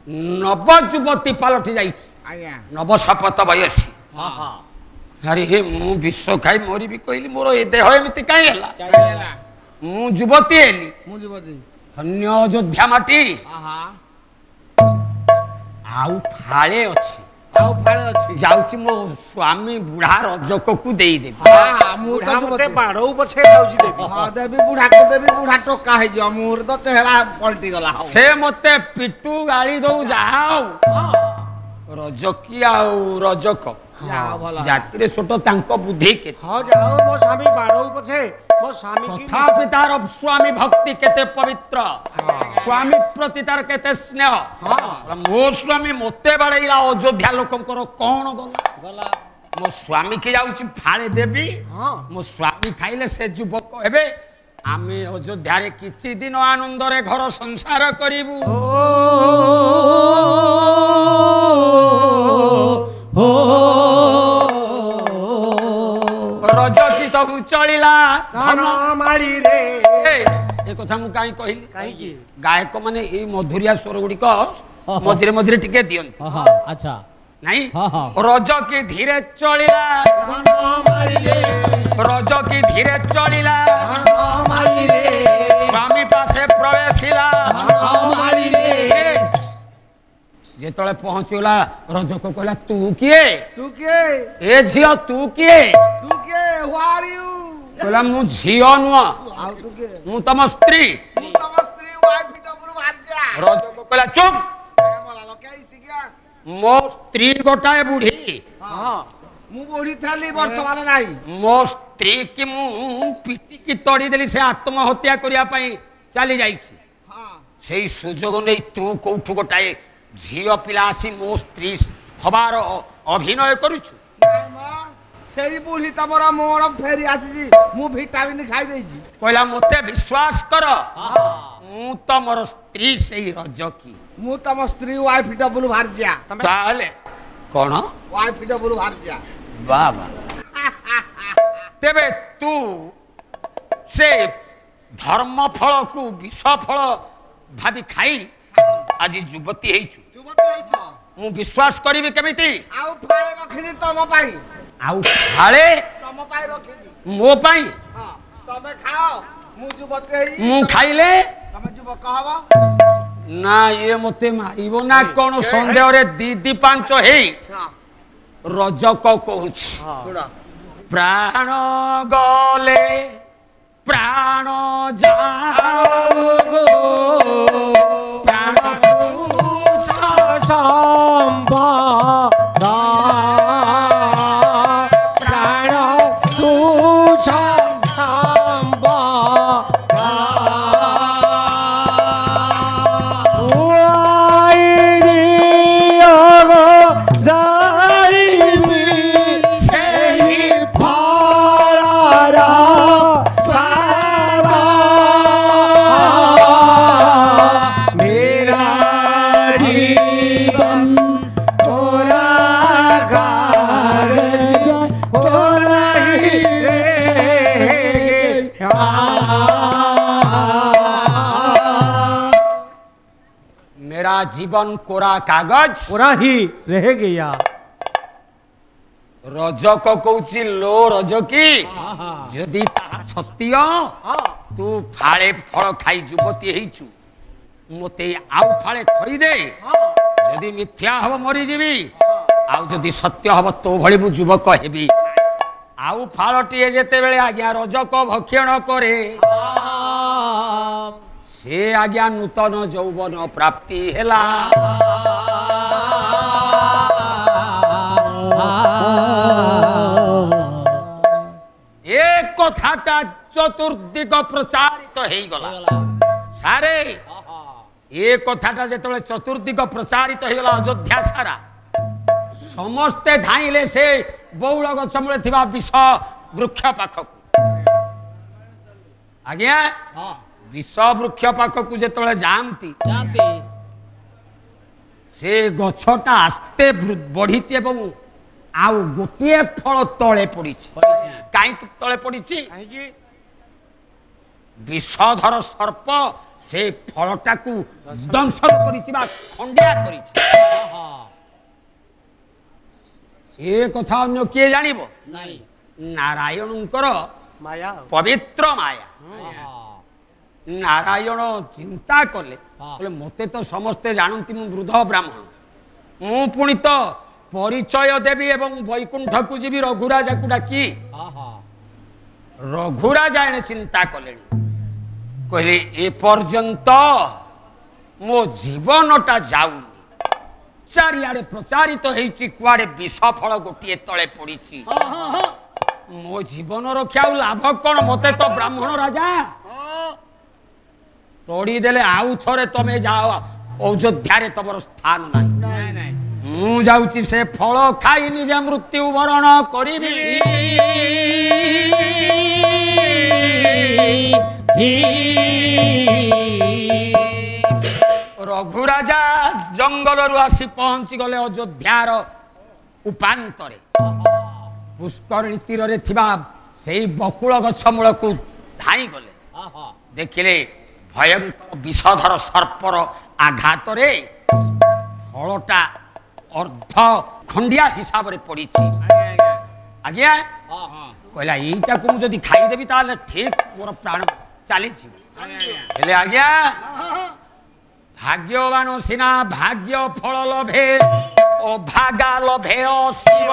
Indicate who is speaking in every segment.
Speaker 1: नव युवती पलटि जाई नव शपथ बयसी अरे हे मु विश्व खाई मोरी भी कहली मोर ए देह एमती कहीं हला मु युवती हेली धन्य अयोध्या माटी आउ फाळे अछि जाउची मो स्वामी बुढ़ा रजक को देई दे
Speaker 2: बुढ़ा मते बाड़ो पछे जाउची देबी हां देबी बुढ़ा को देबी बुढ़ा टोका हे जो मोर तो चेहरा पलटी गला
Speaker 1: से मते पिट्टू गाली दो जाओ रजकी आउ रजक
Speaker 2: जाओ भला
Speaker 1: जातिरे छोटो तांको बुद्धि के
Speaker 2: हां जाओ मो स्वामी बाड़ो पछे मो स्वामी की
Speaker 1: तथापि तार स्वामी भक्ति केते पवित्र स्वामी प्रति तार केते स्नेह मो स्वामी मते बाड़ैला अयोध्या लोकंकर कोन गला मो स्वामी के जाउची फाळे देबी मो स्वामी खाइले से युवक हेबे आमे अयोध्या रे किछि दिन आनंद रे घर संसार करिवु रजती सब चलिला
Speaker 2: धन मारी रे
Speaker 1: ए कथा मु काई कहिली
Speaker 2: काई की
Speaker 1: गायक माने ए मधुरिया स्वर गुडी को मझिरे मझिरे टिके दियन
Speaker 3: अच्छा
Speaker 1: नहीं रज की धीरे चलिला
Speaker 2: धन मारी रे
Speaker 1: रज की धीरे चलिला
Speaker 2: धन मारी रे
Speaker 1: स्वामी पासे प्रवेशिला
Speaker 2: धन मारी रे
Speaker 1: जेतळे पहुंचला रजक कहला तू किए ए झियो तू किए
Speaker 2: हु आर यू
Speaker 1: कहला मु झियो नुआ
Speaker 2: आउ तू के
Speaker 1: मु तम स्त्री
Speaker 2: तू तम स्त्री वाइफ डबल भार्या
Speaker 1: रजक कहला चुप
Speaker 2: ए मला लोके इतिया
Speaker 1: मो स्त्री गोटाए बुढ़ी
Speaker 2: हां मु बोडी थाली वर्तमान नाही
Speaker 1: मो स्त्री की मु पिटी की तोड़ी देली से आत्महत्या करिया पई चली जाई छी
Speaker 2: हां
Speaker 1: सेई सुजोग नै तू कोठु गोटाए झियो पिला आसी मो स्त्री हबार अभिनय करूछु
Speaker 2: सेई बुढ़ी तमरा मोर फेरी आसी मु विटामिन खाई देई छी
Speaker 1: कहला मते विश्वास कर मु तमर स्त्री सेई रजकी
Speaker 2: मु तम स्त्री वाइफ डबल भार्या
Speaker 1: ताले कोन
Speaker 2: वाइफ डबल भार्या
Speaker 1: बाबा तेबे तू से धर्म फल को विष फल भाभी खाई आज युवती हेचु
Speaker 2: युवती हेछ
Speaker 1: मु विश्वास करिबे केमिति
Speaker 2: आउ फाळे रखि तम पाई
Speaker 1: आउ फाळे
Speaker 2: तम पाई रखि
Speaker 1: मो पाई
Speaker 2: हां तमे खाओ मु युवती हेई
Speaker 1: मु खाइले
Speaker 2: तमे युवक कहबो
Speaker 1: ना ये मते मारिबो ना कोन संदेह रे दीदी पांच हेई
Speaker 2: हां
Speaker 1: रजक कहूछ
Speaker 2: सुना
Speaker 1: प्राण गले प्राण जाओ प्राण
Speaker 2: संबदा प्राण तुझ संबदा
Speaker 1: मेरा जीवन कोरा कागज
Speaker 2: पूरा ही रह गया
Speaker 1: रजक कहूची लो रजकी जदि ताहा सत्य तू फाळे फल खाई युवती हेचु मते आउ फाळे खई दे जदि मिथ्या हब मरी जीवी आउ जदि सत्य हब तो भली मु युवक हेबी आउ फाळटिए जेते बेले आज्ञा रजक भक्षण करे से आज्ञा नूतन यौवन प्राप्ति हेला एक कथाटा चतुर्दिग प्रचारित हेई गला सारे ए कथाटा जेतले चतुर्दिग प्रचारित हेई गला अयोध्या सारा समस्ते धाइले से बौल गछ मूले थिबा विष वृक्ष पाखकु आज्ञा विष वृक्ष पाखकु जेतले जानती से गछटा आस्ते बढ़ीची एवं आउ गोटे फल तले पड़ी कहीं तले पड़ी विषधर सर्प से फलटा को दंशन करिछि बा खंडिया करिछि ए कथा अन्य किए जानिबो
Speaker 3: नहीं
Speaker 1: नारायणंकर
Speaker 2: माया
Speaker 1: पवित्र माया नारायण चिंता कले बोले मते तो समस्ते जानती मु वृद्ध ब्राह्मण मु पुणी तो परिचय देवी एवं वैकुंठ को जीवी रघुराजा को डाकी रघुराजा एने चिंता कले कहले ए पर्यंत मो जीवनटा जाऊनी चारियाडे प्रचारित होईची कुआडे विष फल गोटे तले पड़ीची मो जीवन रक्षा लाभ कौन मते तो ब्राह्मण राजा तोड़ी देले आउ थरे तमे जाओ अयोध्या रे तमर स्थान नहीं मु जाउची से फल खाई निजे मृत्यु वरण करिबी रघुराजा जंगल रु आसी पहुंची गले अयोध्यार उपांतरे पुष्करणी तीर रे थिबा सेई बकुल गछ मूल को धाई गले देखिले भयंकर विषधर सर्पर आघात रे फलटा अर्ध खंडिया हिसाब रे पड़ी आज्ञा कहला एटा को जदि खाई देबी ताले ठीक मोर प्राण चली हेले आज्ञा भाग्यवान सिना भाग्य फल लभे ओ भागा लभे शिव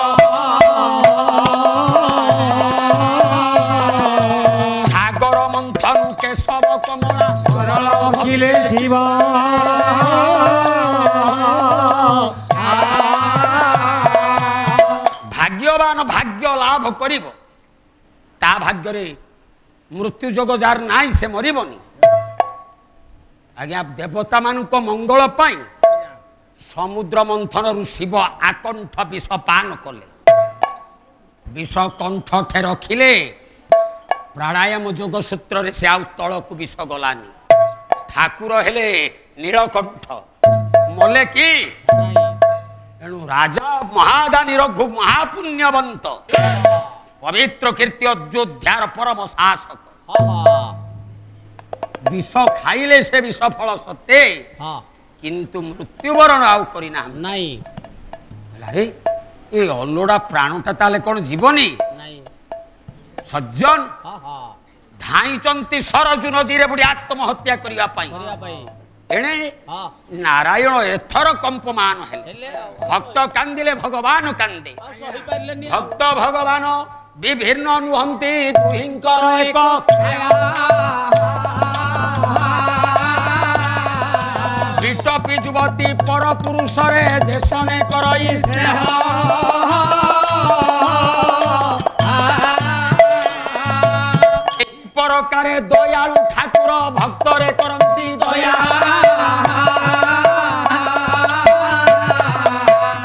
Speaker 1: सागर मंथन के सब कमला
Speaker 3: किले शिवा
Speaker 1: भाग्यवान भाग्य लाभ करिब ता भाग्य रे मृत्यु जोग जार नाई से मरिबनी आज्ञा देवता मानुक मंगल पाई समुद्र मंथन रु शिव आकंठ विष पान कले विष कंठ ठे रखिले प्राणायाम जोग सूत्र रे से आउ तल को विष गलानी ठाकुर हेले नीलकंठ मले की एणु राजा महादानी रघु महापुण्यवंत पवित्र कीर्ति अयोध्यार परम शासक विष खाइले से विष फल सत्य किंतु मृत्युवरण आउ करिना
Speaker 3: नहीं
Speaker 1: अरे ए अलोड़ा प्राणटा ताले कोन जीवनी
Speaker 3: नहीं
Speaker 1: सज्जन धाईचंती सरजू नदी रे बुडी आत्महत्या करिया पाई एणे नारायण एथर कंपमान हेले भक्त कांदिले भगवान कांदे भक्त भगवान विभिन्न नुहंती दुहिंकर एक विटपी युवती पर पुरुष रे देशने करई स्नेह परकारे दयालु ठाकुर भक्त रे करंती दया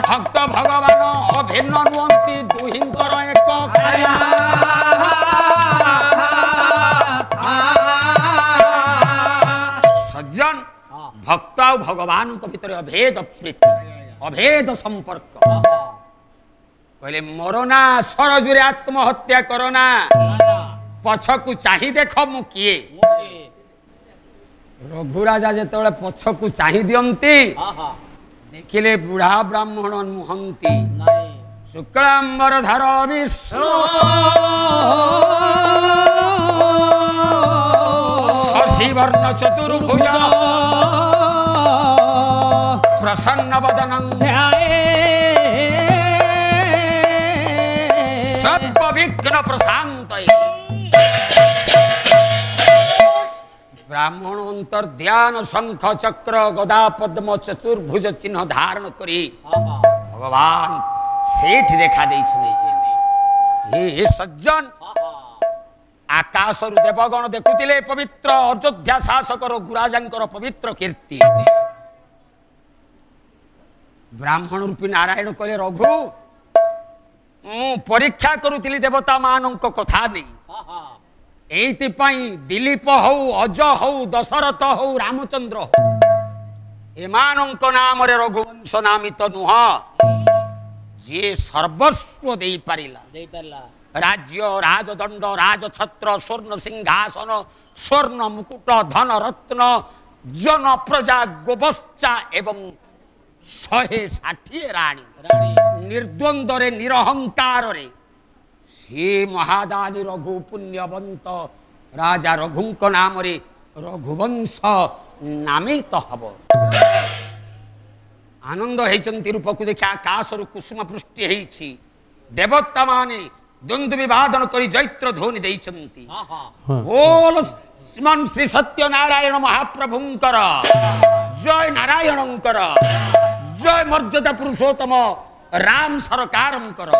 Speaker 1: भक्त भगवान अभिन्न नुहंती दुहिंकर एक काया सज्जन भक्त और भगवान को भीतर अभेद प्रीति अभेद संपर्क कहले मरना सरजुरे आत्महत्या करना पछकु चाहि देख मु किए रघुराजा जेतबेले पछकु चाहि दियंती देखिले बुढ़ा ब्राह्मण नुहंती शुक्लांबर धर विष्णु शशिवर्ण चतुर्भुज प्रसन्न वदनं सर्व विघ्न प्रशांतये ब्राह्मण अंतर ध्यान शंख चक्र गदा पद्म चतुर्भुज चिन्ह धारण करी भगवान सेठ देखा दे हे सज्जन आकाश रु देवगण देखुतिले पवित्र अयोध्या शासक रघुराजांकर पवित्र कीर्ति ब्राह्मण रूपी नारायण कहले रघु मु परीक्षा करुतिली देवता मानक कथा नहीं एइतिपाई दिलीप हौ अज हौ दशरथ हौ रामचंद्र हौ एमानंक नाम रे रघुवंश नामित नुह जे सर्वस्व देई पारिला राज्य राजदंड राजछत्र स्वर्ण सिंहासन स्वर्ण मुकुट धन रत्न जन प्रजा गोबस्चा एवं 160 राणी निर्द्वंद्व निरहंकार सी महादानी रघु पुण्यवंत राजा रघुंक नाम रे रघुवंश नामित हब। आनंद होती रूप को देखा आकाश कुसुम पृष्टि होती देवता माने द्वंद्व विवादन कर जैत्र ध्वनि देइछंती। बोल श्रीमान श्री सत्यनारायण महाप्रभुंकर जय नारायणंकर जय मर्यादा पुरुषोत्तम राम सरकारंकर।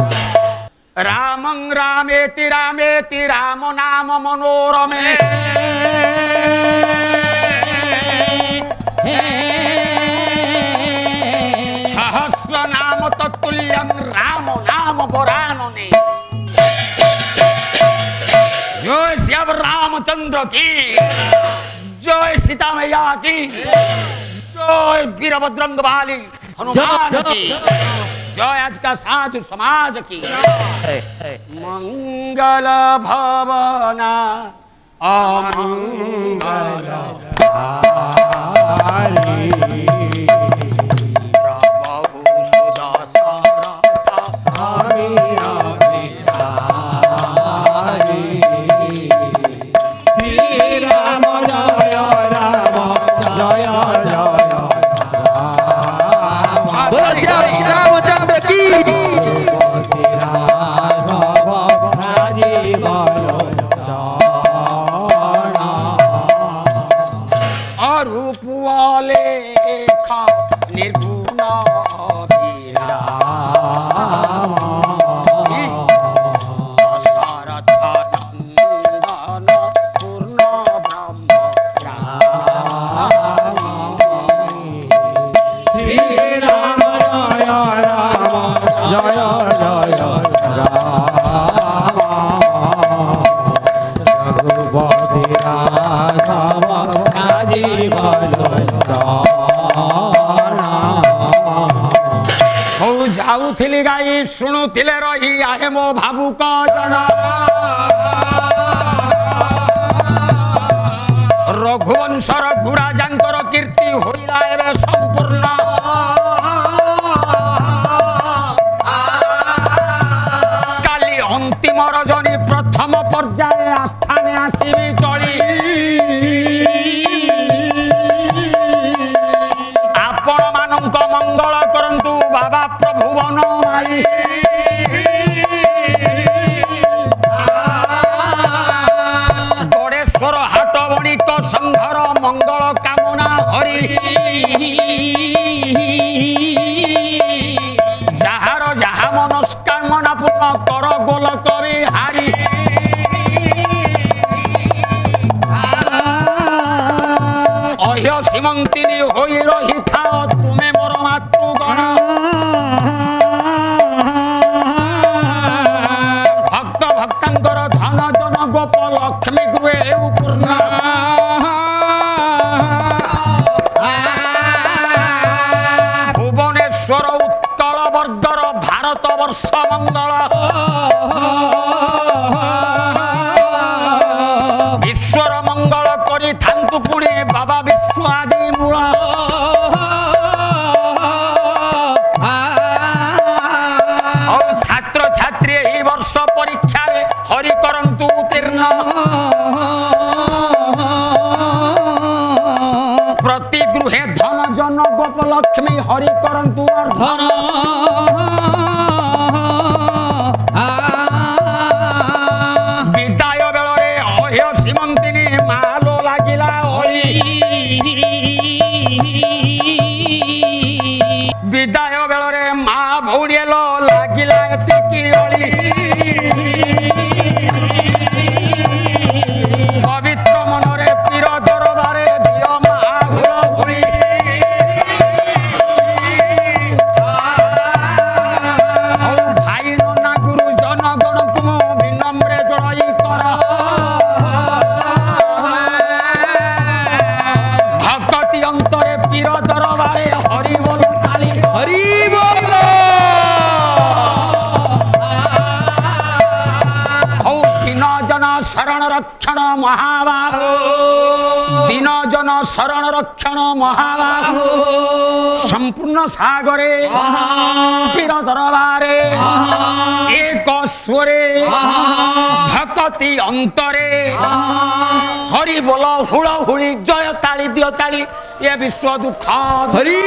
Speaker 1: रामं रामेति रामेति राम नाम मनोरमे सहस्र नाम तत्तुल्यं राम नाम वरानने। जय श्याम रामचंद्र की जय सीता मैया की जय वीरभद्रंग वाली हनुमान की जय आज का साधु समाज की। मंगल भवना अमंगल गाई शुणुले रही आहे मो भावुक जन रघुवंशर घुराजांकर कीर्ति होइला एबे संपूर्ण। काली अंतिम रजनी प्रथम पर्याय आस्थाने आसीबी चली आपण मानक मंगल करंतु बाबा प्रभु वन माई। गणेश्वर हाट बणिक संघर मंगल कामना हरि जार जहा मनस्कामना पूर्ण कर गोलक बिहारी। अह्य सीमंतिनी होई रही थाओ तुमे मोर मातृगण। भक्त भक्तंकर धन जन गोप लक्ष्मी गृहे पूर्ण। भुवनेश्वर उत्कल वर्धर भारत वर्ष मंगल। ईश्वर मंगल करी थांतु पुणी बाबा विश्व आदि मूल। छात्र छात्री एही वर्ष परीक्षा हरि करंतु उत्तीर्ण। प्रति गृहे धन जन गोप लक्ष्मी हरि करंतु अर्धन। विदाय बेଳରେ अह्य सीमंतिनी मालो लागिला होई। विदाय बेଳରେ मा भौणीएल लागिला एतिकी ओळी। पवित्र मनरे पीर दरबारे दियो मा घुळ घुळी। भाई नना गुरु जनगण को विनम्रे जणाई कर। भक्ति अंतरे पीर दरबारे हरि बोल काली हरि बोल। রক্ষণ মহাবাহু দীন জন শরণ রক্ষণ মহাবাহু সম্পূর্ণ সাগরে বীর দরবারে এক স্বরে ভকতি অন্তরে হরি বল হুড় হুড়ি জয় তালি দিও তালি এ বিশ্ব দুঃখ হরি